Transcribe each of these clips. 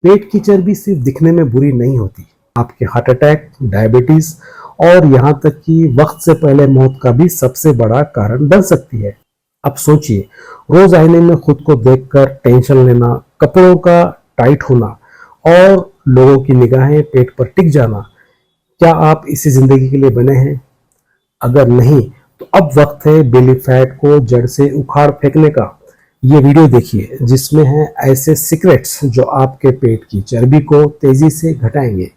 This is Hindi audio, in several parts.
पेट की चर्बी सिर्फ दिखने में बुरी नहीं होती, आपके हार्ट अटैक, डायबिटीज और यहाँ तक कि वक्त से पहले मौत का भी सबसे बड़ा कारण बन सकती है। अब सोचिए, रोज आईने में खुद को देखकर टेंशन लेना, कपड़ों का टाइट होना और लोगों की निगाहें पेट पर टिक जाना, क्या आप इसी जिंदगी के लिए बने हैं? अगर नहीं तो अब वक्त है बेली फैट को जड़ से उखाड़ फेंकने का। ये वीडियो देखिए जिसमें हैं ऐसे सीक्रेट्स जो आपके पेट की चर्बी को तेजी से घटाएंगे,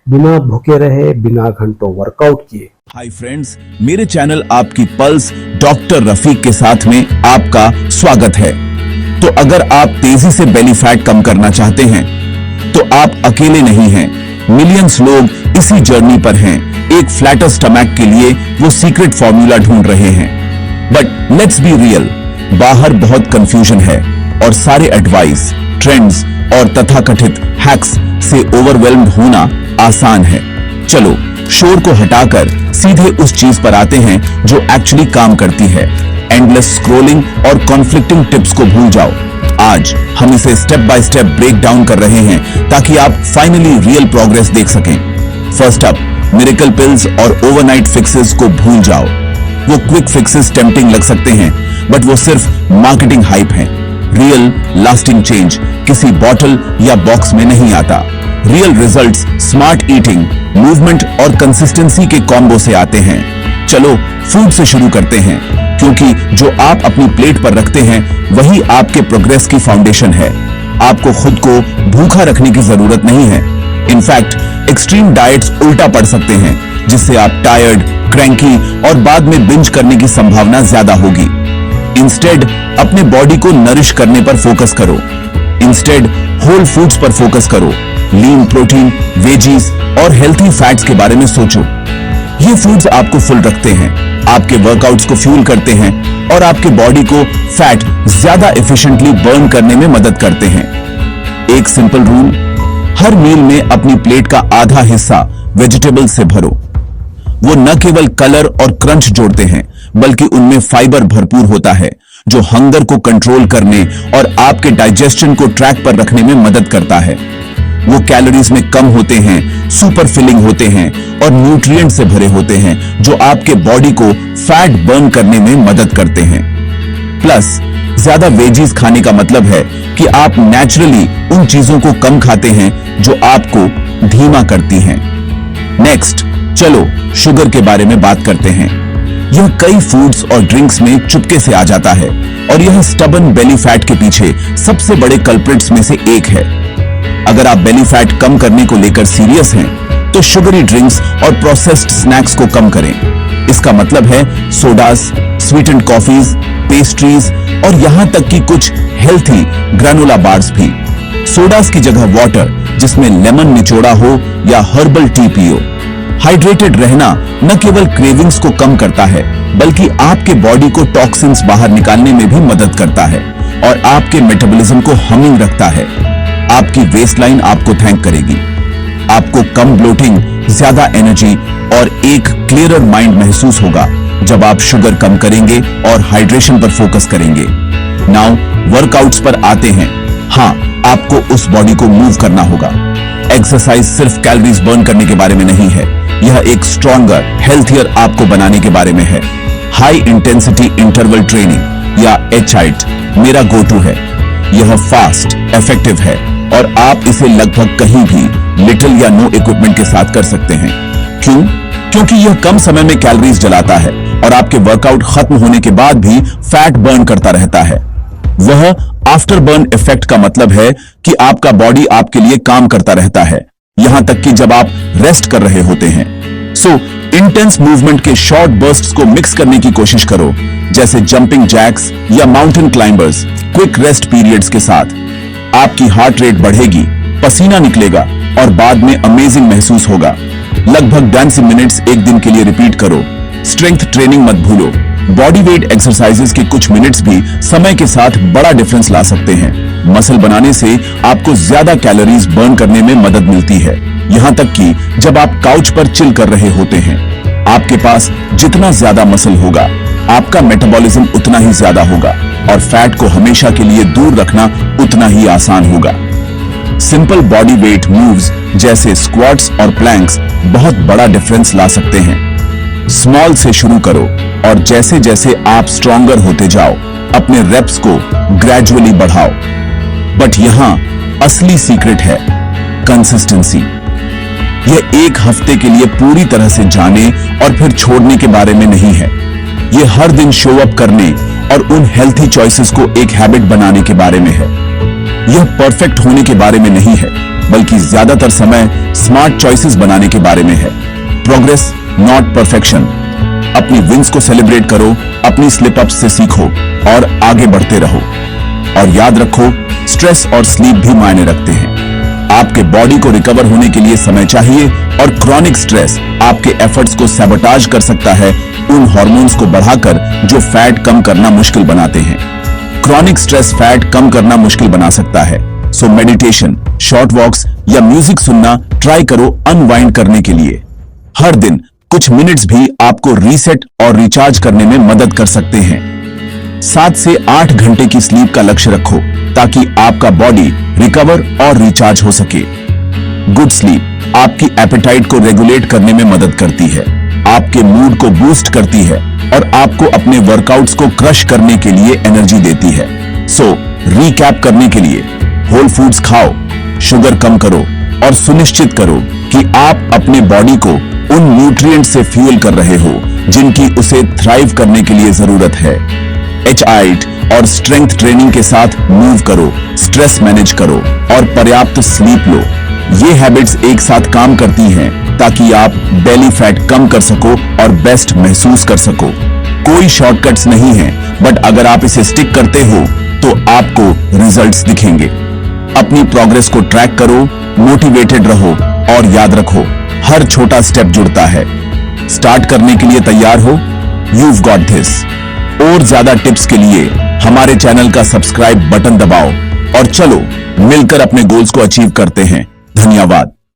बिना भूखे रहे, बिना घंटों वर्कआउट किए। हाय फ्रेंड्स, मेरे चैनल आपकी पल्स डॉक्टर रफीक के साथ में आपका स्वागत है। तो अगर आप तेजी से बेली फैट कम करना चाहते हैं तो आप अकेले नहीं हैं। मिलियंस लोग इसी जर्नी पर हैं। एक फ्लैटर स्टमक के लिए वो सीक्रेट फॉर्मूला ढूंढ रहे हैं। बट लेट्स बी रियल, बाहर बहुत कंफ्यूजन है और सारे एडवाइस, ट्रेंड्स और तथाकथित हैक्स से ओवरवेल्म्ड होना आसान है। चलो शोर को हटाकर सीधे उस चीज पर आते हैं जो एक्चुअली काम करती है। एंडलेस स्क्रॉलिंग और कॉन्फ्लिक्टिंग टिप्स को भूल जाओ। आज हम इसे step by step break down कर रहे हैं ताकि आप फाइनली रियल प्रोग्रेस देख सकें। फर्स्ट अप, मिरेकल पिल्स और ओवरनाइट फिक्सेस को भूल जाओ। वो क्विक फिक्सेस टेम्पटिंग लग सकते हैं, बट वो सिर्फ मार्केटिंग हाइप है। रियल लास्टिंग चेंज किसी बॉटल या बॉक्स में नहीं आता। Real results smart eating, movement और कंसिस्टेंसी के कॉम्बो से आते हैं। चलो फूड से शुरू करते हैं, क्योंकि जो आप अपनी प्लेट पर रखते हैं वही आपके प्रोग्रेस की फाउंडेशन है। आपको खुद को भूखा रखने की जरूरत नहीं है। इनफैक्ट एक्सट्रीम डाइट्स उल्टा पड़ सकते हैं, जिससे आप टायर्ड, क्रैंकी और बाद में बिंज करने की संभावना ज्यादा होगी। इंस्टेड अपने बॉडी को नरिश करने पर फोकस करो। इंस्टेड होल फूड्स पर फोकस करो। लीन प्रोटीन, वेजीज और हेल्थी फैट्स के बारे में सोचो। ये फूड्स आपको फुल रखते हैं, आपके वर्कआउट्स को फ्यूल करते हैं और आपके बॉडी को फैट ज्यादा एफिशिएंटली बर्न करने में मदद करते हैं। एक सिंपल रूल, हर मील में अपनी प्लेट का आधा हिस्सा वेजिटेबल से भरो। वो न केवल कलर और क्रंच जोड़ते हैं, बल्कि उनमें फाइबर भरपूर होता है जो हंगर को कंट्रोल करने और आपके डाइजेशन को ट्रैक पर रखने में मदद करता है। वो कैलोरीज में कम होते हैं, सुपर फिलिंग होते हैं और न्यूट्रिएंट से भरे होते हैं जो आपके बॉडी को फैट बर्न करने में मदद करते हैं। प्लस ज्यादा वेजीज खाने का मतलब है कि आप नेचुरली उन चीजों को कम खाते हैं जो आपको धीमा करती हैं। नेक्स्ट, चलो शुगर के बारे में बात करते हैं। यह कई फूड्स और ड्रिंक्स में चुपके से आ जाता है और यह स्टबन बेली फैट के पीछे सबसे बड़े कल्प्रिट्स में से एक है। अगर आप बेली फैट कम करने को लेकर सीरियस हैं, तो शुगरी ड्रिंक्स और प्रोसेस्ड स्नैक्स को कम करें। इसका मतलब है सोडास, स्वीटेंड कॉफीज, पेस्ट्रीज और यहां तक कि कुछ हेल्थी ग्रेनोला बार्स भी। सोडास की जगह वाटर जिसमें लेमन निचोड़ा हो या हर्बल टी पियो। हाइड्रेटेड रहना न केवल क्रेविंग्स को कम करता है, बल्कि आपके बॉडी को टॉक्सिन्स बाहर निकालने में भी मदद करता है और आपके मेटाबॉलिज्म को हमिंग रखता है। आपकी वेस्टलाइन आपको थैंक करेगी। आपको कम ब्लोटिंग, ज्यादा एनर्जी और एक क्लियरर माइंड महसूस होगा जब आप शुगर कम करेंगे और हाइड्रेशन पर फोकस करेंगे। नाउ वर्कआउट्स पर आते हैं। हाँ, आपको उस बॉडी को मूव करना होगा। एक्सरसाइज सिर्फ कैलोरीज बर्न करने के बारे में नहीं है, यह एक स्ट्रॉन्गर, हेल्थियर आपको बनाने के बारे में है। हाई इंटेंसिटी इंटरवल ट्रेनिंग या HIIT मेरा गो टू है। यह फास्ट, इफेक्टिव है और आप इसे लगभग कहीं भी लिटिल या नो इक्विपमेंट के साथ कर सकते हैं। क्यों? क्योंकि यह कम समय में कैलोरीज जलाता है और आपके वर्कआउट खत्म होने के बाद भी फैट बर्न करता रहता है। वह आफ्टर बर्न इफेक्ट का मतलब है कि आपका बॉडी आपके लिए काम करता रहता है, यहां तक कि जब आप रेस्ट कर रहे होते हैं। सो इंटेंस मूवमेंट के शॉर्ट बर्स्ट्स को मिक्स करने की कोशिश करो, जैसे जंपिंग जैक्स या mountain climbers. Quick rest periods के साथ आपकी हार्ट रेट बढ़ेगी, पसीना निकलेगा और बाद में अमेजिंग महसूस होगा। लगभग 10 मिनट्स एक दिन के लिए रिपीट करो। स्ट्रेंथ ट्रेनिंग मत भूलो। बॉडी वेट एक्सरसाइजेस के कुछ मिनट्स भी समय के साथ बड़ा डिफरेंस ला सकते हैं। मसल बनाने से आपको ज्यादा कैलोरीज बर्न करने में मदद मिलती है, यहां तक कि जब आप काउच पर चिल कर रहे होते हैं। आपके पास जितना ज्यादा मसल होगा, आपका मेटाबॉलिज्म उतना ही ज्यादा होगा और फैट को हमेशा के लिए दूर रखना उतना ही आसान होगा। सिंपल बॉडी वेट मूव्स जैसे स्क्वाट्स और प्लैंक्स बहुत बड़ा डिफरेंस ला सकते हैं। स्मॉल से शुरू करो और जैसे जैसे आप स्ट्रॉन्गर होते जाओ अपने रेप्स को ग्रेजुअली बढ़ाओ। बट यहां असली सीक्रेट है कंसिस्टेंसी। यह एक हफ्ते के लिए पूरी तरह से जाने और फिर छोड़ने के बारे में नहीं है। यह हर दिन शो अप करने और उन हेल्थी चॉइसेस को एक हैबिट बनाने के बारे में है। यह परफेक्ट होने के बारे में नहीं है, बल्कि ज्यादातर समय स्मार्ट चॉइसेस बनाने के बारे में है। Progress not perfection. अपनी विंस को सेलिब्रेट करो, अपनी स्लिप अप्स से सीखो और आगे बढ़ते रहो। और याद रखो, स्ट्रेस और स्लीप भी मायने रखते हैं। आपके बॉडी को रिकवर होने के लिए समय चाहिए और क्रॉनिक स्ट्रेस आपके एफर्ट्स को सैबोटाज कर सकता है, उन हार्मोन्स को बढ़ाकर जो फैट कम करना मुश्किल बनाते हैं। क्रॉनिक स्ट्रेस फैट कम करना मुश्किल बना सकता है। सो मेडिटेशन, शॉर्ट वॉक्स या म्यूजिक सुनना ट्राई करो अनवाइंड करने के लिए। हर दिन कुछ मिनट्स भी आपको रीसेट और रिचार्ज करने में मदद कर सकते हैं। 7 से 8 घंटे की स्लीप का लक्ष्य रखो ताकि आपका बॉडी रिकवर और रिचार्ज हो सके। गुड स्लीप आपकी एपेटाइट को रेगुलेट करने में मदद करती है, आपके मूड को बूस्ट करती है और आपको अपने वर्कआउट्स को क्रश करने के लिए एनर्जी देती है। सो रीकैप करने के लिए होल फूड्स खाओ, शुगर कम करो और सुनिश्चित करो कि आप अपने बॉडी को उन न्यूट्रिएंट से फ्यूल कर रहे हो जिनकी उसे थ्राइव करने के लिए जरूरत है। HIIT और स्ट्रेंथ ट्रेनिंग के साथ मूव करो, स्ट्रेस मैनेज करो और पर्याप्त स्लीप लो। ये हैबिट्स एक साथ काम करती हैं ताकि आप बेली फैट कम कर सको और बेस्ट महसूस कर सको। कोई शॉर्टकट्स नहीं है, बट अगर आप इसे स्टिक करते हो तो आपको रिजल्ट्स दिखेंगे। अपनी प्रोग्रेस को ट्रैक करो, मोटिवेटेड रहो और याद रखो, हर छोटा स्टेप जुड़ता है। स्टार्ट करने के लिए तैयार हो? You've got this। और ज्यादा टिप्स के लिए हमारे चैनल का सब्सक्राइब बटन दबाओ और चलो मिलकर अपने गोल्स को अचीव करते हैं। धन्यवाद।